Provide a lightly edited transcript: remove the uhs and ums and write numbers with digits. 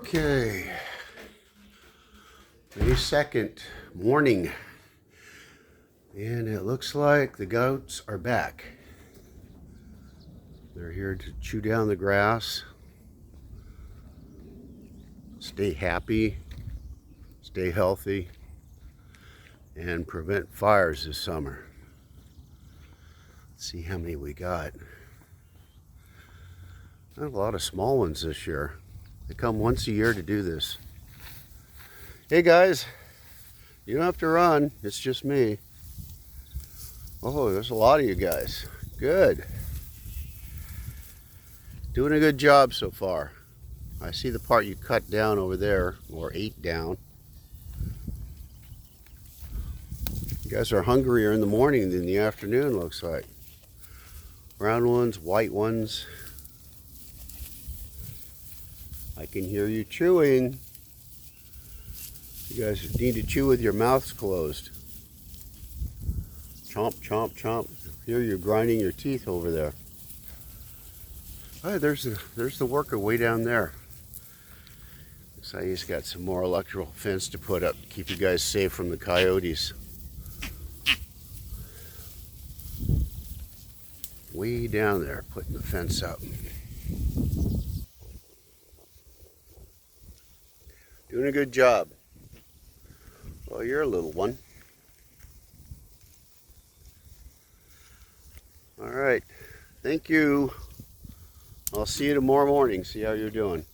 Okay, May 2nd morning, and it looks like the goats are back. They're here to chew down the grass, stay happy, stay healthy, and prevent fires this summer. Let's see how many we got. Not a lot of small ones this year. They come once a year to do this. Hey guys, you don't have to run, it's just me. Oh, there's a lot of you guys. Good. Doing a good job so far. I see the part you cut down over there, or ate down. You guys are hungrier in the morning than the afternoon, looks like. Brown ones, white ones. I can hear you chewing. You guys need to chew with your mouths closed. Chomp, chomp, chomp. Here you're grinding your teeth over there. Oh, there's the worker way down there. Looks like he's got some more electrical fence to put up to keep you guys safe from the coyotes. Way down there, putting the fence up. Doing a good job. Well, you're a little one. All right, thank you. I'll see you tomorrow morning, see how you're doing.